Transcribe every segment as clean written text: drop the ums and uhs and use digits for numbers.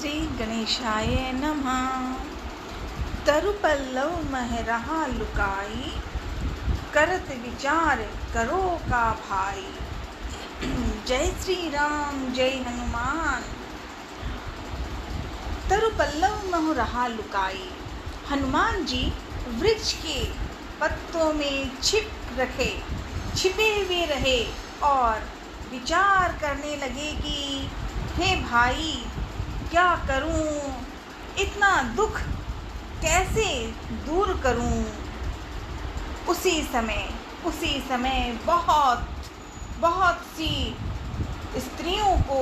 श्री गणेशाय नमः। तरुपल्लव मह रहा लुकाई, करत विचार करो का भाई। जय श्री राम, जय हनुमान। तरुपल्लव मह रहा लुकाई, हनुमान जी वृक्ष के पत्तों में छिपे हुए रहे और विचार करने लगे कि हे भाई, क्या करूं, इतना दुख कैसे दूर करूं। उसी समय बहुत सी स्त्रियों को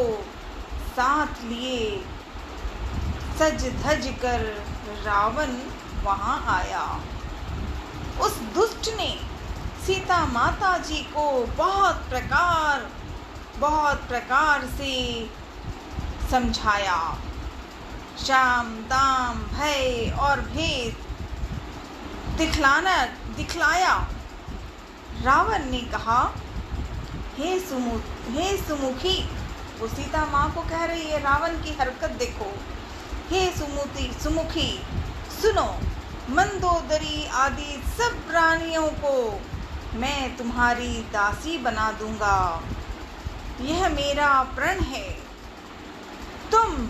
साथ लिए सज धज कर रावण वहां आया। उस दुष्ट ने सीता माता जी को बहुत प्रकार से समझाया। शाम दाम भय और भेद दिखलाया। रावण ने कहा, हे सुमुखी, वो सीता माँ को कह रही है, रावण की हरकत देखो। हे सुमुखी, सुनो, मंदोदरी आदि सब प्राणियों को मैं तुम्हारी दासी बना दूंगा। यह मेरा प्रण है। तुम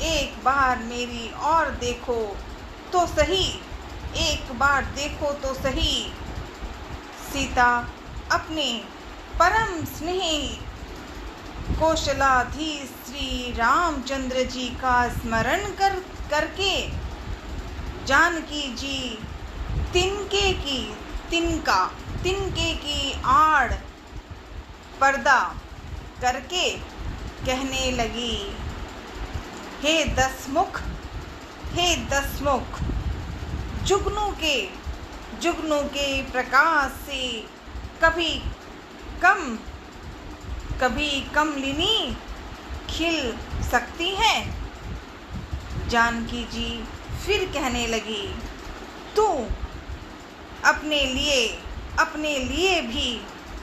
एक बार मेरी ओर देखो तो सही, सीता अपने परम स्नेही कौशलाधीश श्री रामचंद्र जी का स्मरण करके जानकी जी तिनके की आड़ पर्दा करके कहने लगी, हे दसमुख, जुगनू के प्रकाश से कभी कमलिनी खिल सकती है। जानकी जी फिर कहने लगी, तू अपने लिए भी,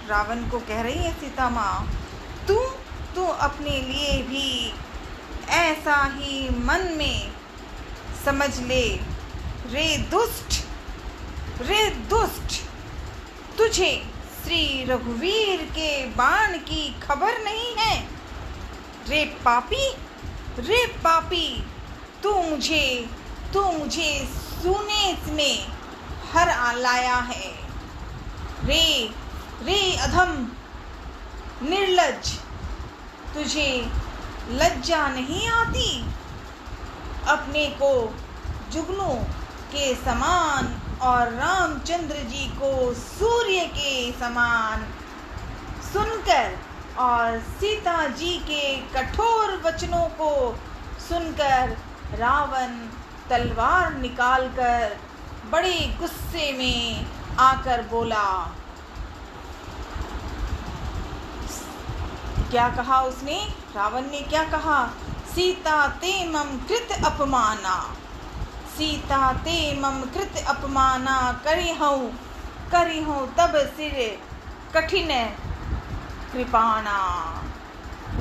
रावण को कह रही है सीता माँ, तू अपने लिए भी ऐसा ही मन में समझ ले। रे दुष्ट, तुझे श्री रघुवीर के बाण की खबर नहीं है। रे पापी, तू मुझे सूने में हर लाया है। रे अधम निर्लज्ज, तुझे लज्जा नहीं आती। अपने को जुगनू के समान और रामचंद्र जी को सूर्य के समान सुनकर और सीता जी के कठोर वचनों को सुनकर रावण तलवार निकालकर बड़े गुस्से में आकर बोला। क्या कहा उसने? रावण ने क्या कहा? सीता ते मम कृत अपमाना करिहूँ तब सिर कठिन कृपाणा।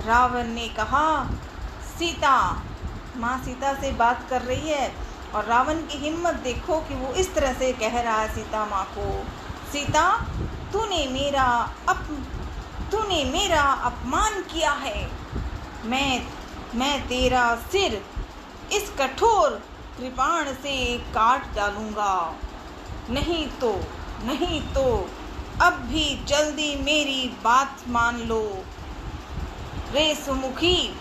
रावण ने कहा, माँ सीता से बात कर रही है और रावण की हिम्मत देखो कि वो इस तरह से कह रहा है सीता माँ को, सीता, तूने मेरा अपमान किया है। मैं तेरा सिर इस कठोर कृपाण से काट डालूंगा। नहीं तो अब भी जल्दी मेरी बात मान लो। रे सुमुखी,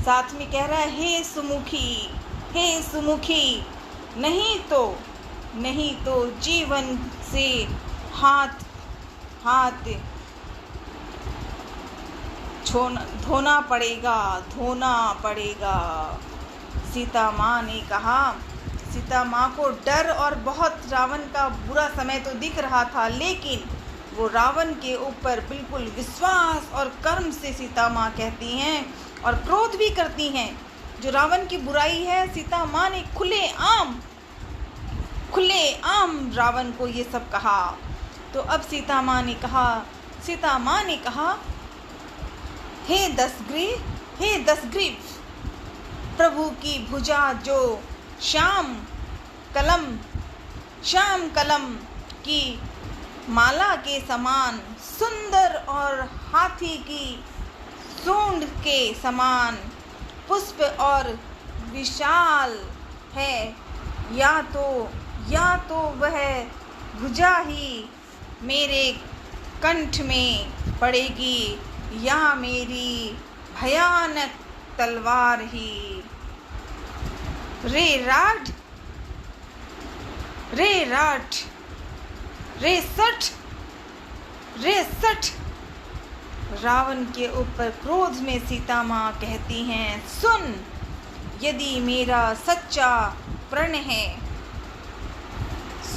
साथ में कह रहा है, हे सुमुखी, नहीं तो जीवन से हाथ धोना पड़ेगा। सीता माँ ने कहा। सीता माँ को डर और बहुत रावण का बुरा समय तो दिख रहा था, लेकिन वो रावण के ऊपर बिल्कुल विश्वास और कर्म से सीता माँ कहती हैं और क्रोध भी करती हैं। जो रावण की बुराई है, सीता माँ ने खुले आम रावण को ये सब कहा। तो अब सीता माँ ने कहा, हे दशग्रीव, प्रभु की भुजा जो श्याम कलम की माला के समान सुंदर और हाथी की सूंड के समान पुष्प और विशाल है, या तो वह भुजा ही मेरे कंठ में पड़ेगी या मेरी भयानक तलवार ही। रे सठ रावण के ऊपर क्रोध में सीता माँ कहती हैं, सुन, यदि मेरा सच्चा प्रण है,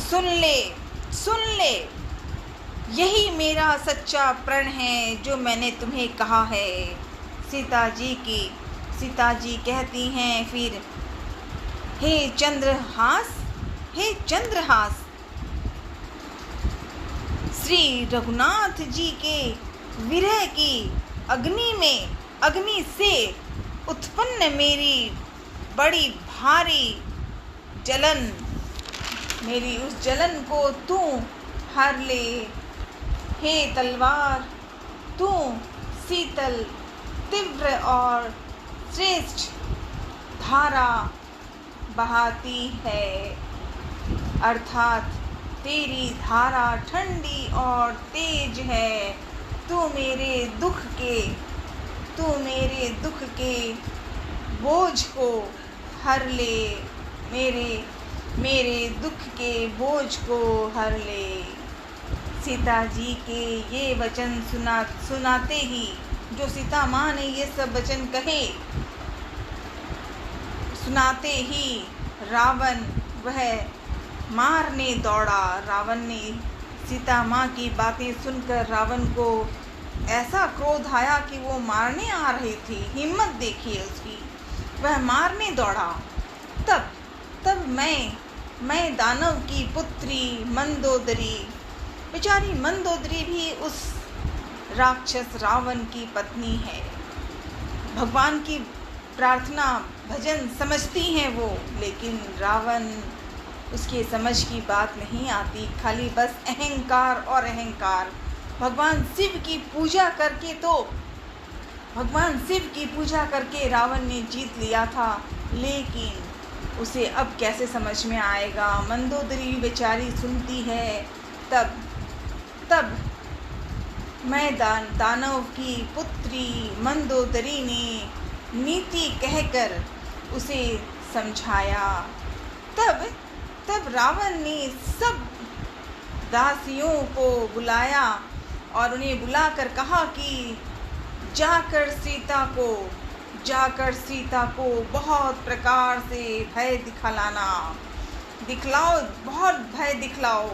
सुन ले, यही मेरा सच्चा प्रण है जो मैंने तुम्हें कहा है। सीता जी कहती हैं फिर, हे चंद्रहास, श्री रघुनाथ जी के विरह की अग्नि से उत्पन्न मेरी बड़ी भारी जलन, मेरी उस जलन को तू हर ले। हे तलवार, तू शीतल, तीव्र और श्रेष्ठ धारा बहाती है, अर्थात तेरी धारा ठंडी और तेज है। तू मेरे दुख के बोझ को हर ले, मेरे दुख के बोझ को हर ले। सीता जी के ये वचन सुनाते ही, जो सीता माँ ने ये सब वचन कहे, सुनाते ही रावण वह मारने दौड़ा। रावण ने सीता माँ की बातें सुनकर रावण को ऐसा क्रोध आया कि वो मारने आ रही थी। हिम्मत देखिए उसकी, वह मारने दौड़ा। तब मैं दानव की पुत्री मंदोदरी, बेचारी मंदोदरी भी उस राक्षस रावण की पत्नी है। भगवान की प्रार्थना भजन समझती हैं वो, लेकिन रावण, उसके समझ की बात नहीं आती, खाली बस अहंकार और अहंकार। भगवान शिव की पूजा करके रावण ने जीत लिया था, लेकिन उसे अब कैसे समझ में आएगा। मंदोदरी बेचारी सुनती है। तब मैं दानव की पुत्री मंदोदरी ने नीति कहकर उसे समझाया। तब रावण ने सब दासियों को बुलाया और उन्हें बुलाकर कहा कि जाकर सीता को बहुत प्रकार से भय दिखलाओ, बहुत भय दिखलाओ।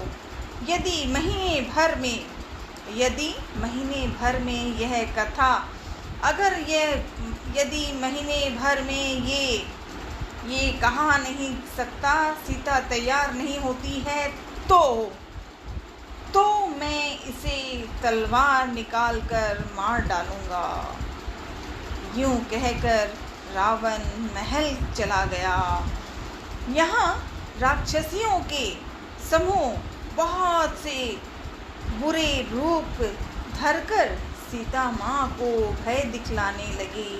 यदि महीने भर में यह कथा, यदि महीने भर में ये कहा नहीं सकता, सीता तैयार नहीं होती है, तो मैं इसे तलवार निकाल कर मार डालूंगा। यूं कहकर रावण महल चला गया। यहाँ राक्षसियों के समूह बहुत से बुरे रूप धरकर सीता माँ को भय दिखलाने लगे।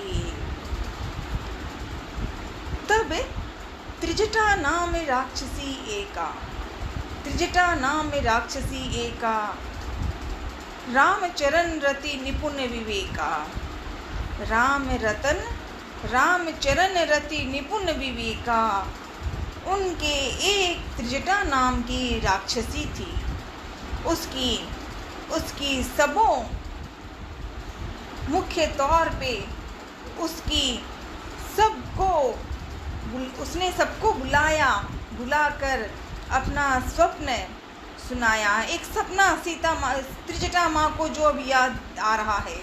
तब त्रिजटा नाम राक्षसी एका, रामचरण रति निपुण विवेका। रामचरण रति निपुण विवेका। उनके एक त्रिजटा नाम की राक्षसी थी। उसकी सबों, मुख्य तौर पे उसने सबको बुलाकर अपना स्वप्न सुनाया। एक सपना त्रिजटा माँ को जो अब याद आ रहा है।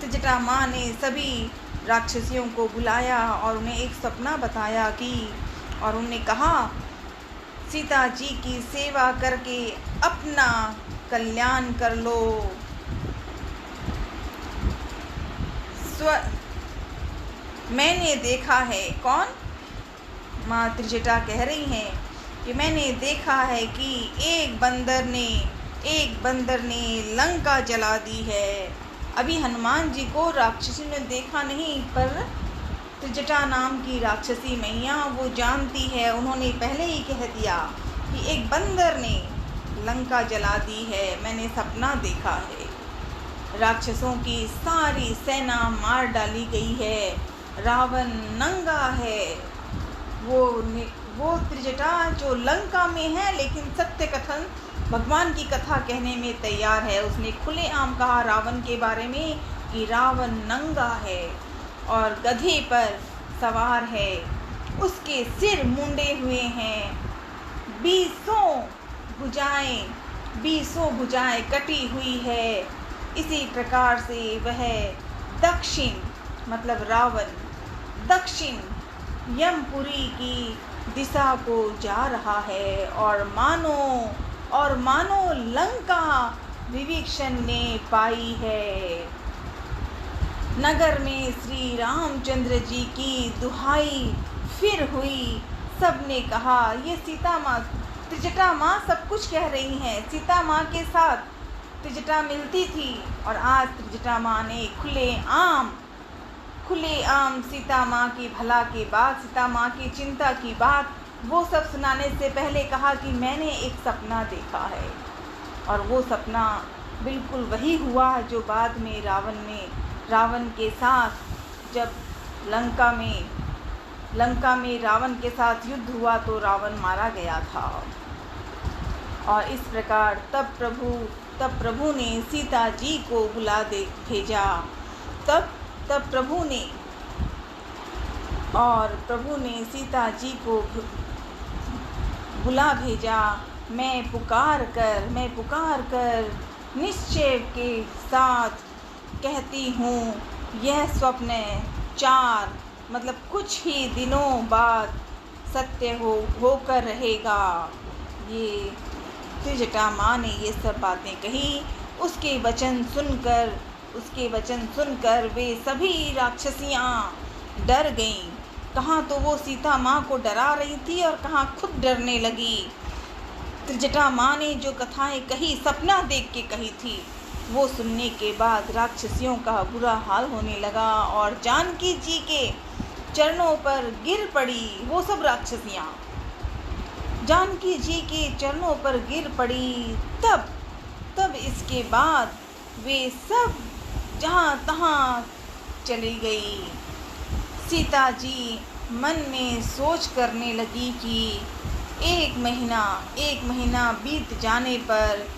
त्रिजटा माँ ने सभी राक्षसियों को बुलाया और उन्हें एक सपना बताया और उन्हें कहा, सीता जी की सेवा करके अपना कल्याण कर लो। मैंने देखा है। कौन? माँ त्रिजटा कह रही हैं कि मैंने देखा है कि एक बंदर ने लंका जला दी है। अभी हनुमान जी को राक्षसी ने देखा नहीं, पर त्रिजटा नाम की राक्षसी मैया वो जानती है। उन्होंने पहले ही कह दिया कि एक बंदर ने लंका जला दी है, मैंने सपना देखा है। राक्षसों की सारी सेना मार डाली गई है, रावण नंगा है। वो त्रिजटा जो लंका में है, लेकिन सत्य कथन भगवान की कथा कहने में तैयार है। उसने खुलेआम कहा रावण के बारे में कि रावण नंगा है और गधे पर सवार है, उसके सिर मुंडे हुए हैं, 20 भुजाएं कटी हुई है। इसी प्रकार से वह दक्षिण मतलब रावण दक्षिण यमपुरी की दिशा को जा रहा है। और मानो लंका विभीषण ने पाई है। नगर में श्री रामचंद्र जी की दुहाई फिर हुई। सबने कहा ये सीता माँ, त्रिजटा माँ सब कुछ कह रही हैं। सीता माँ के साथ त्रिजटा मिलती थी और आज त्रिजटा माँ ने खुलेआम सीता माँ की भला की बात, सीता माँ की चिंता की बात वो सब सुनाने से पहले कहा कि मैंने एक सपना देखा है। और वो सपना बिल्कुल वही हुआ जो बाद में रावण के साथ जब लंका में रावण के साथ युद्ध हुआ तो रावण मारा गया था। और इस प्रकार तब प्रभु ने सीता जी को भेजा। तब प्रभु ने सीता जी को बुला भेजा। मैं पुकार कर निश्चय के साथ कहती हूँ, यह स्वप्न 4 मतलब कुछ ही दिनों बाद सत्य होकर रहेगा। ये त्रिजटा माँ ने ये सब बातें कही। उसके वचन सुनकर वे सभी राक्षसियाँ डर गईं। कहाँ तो वो सीता माँ को डरा रही थी और कहाँ खुद डरने लगी। त्रिजटा माँ ने जो कथाएं कही, सपना देख के कही थी, वो सुनने के बाद राक्षसियों का बुरा हाल होने लगा और जानकी जी के चरणों पर गिर पड़ी। वो सब राक्षसियाँ जानकी जी के चरणों पर गिर पड़ी। तब इसके बाद वे सब जहाँ तहाँ चली गई। सीता जी मन में सोच करने लगी कि एक महीना बीत जाने पर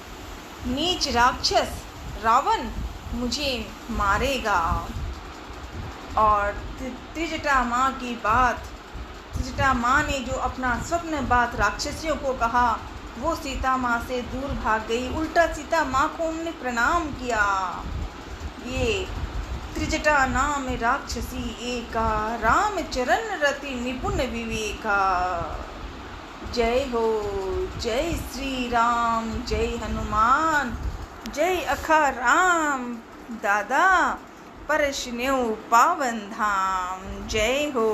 नीच राक्षस रावण मुझे मारेगा। और त्रिजटा माँ ने जो अपना स्वप्न बात राक्षसियों को कहा, वो सीता माँ से दूर भाग गई। उल्टा सीता माँ को उन्होंने प्रणाम किया। ये त्रिजटा नाम राक्षसी एका, राम चरण रति निपुण विवेका। जय हो, जय श्री राम, जय हनुमान, जय अखा राम दादा, परशनेऊ पावन धाम। जय हो।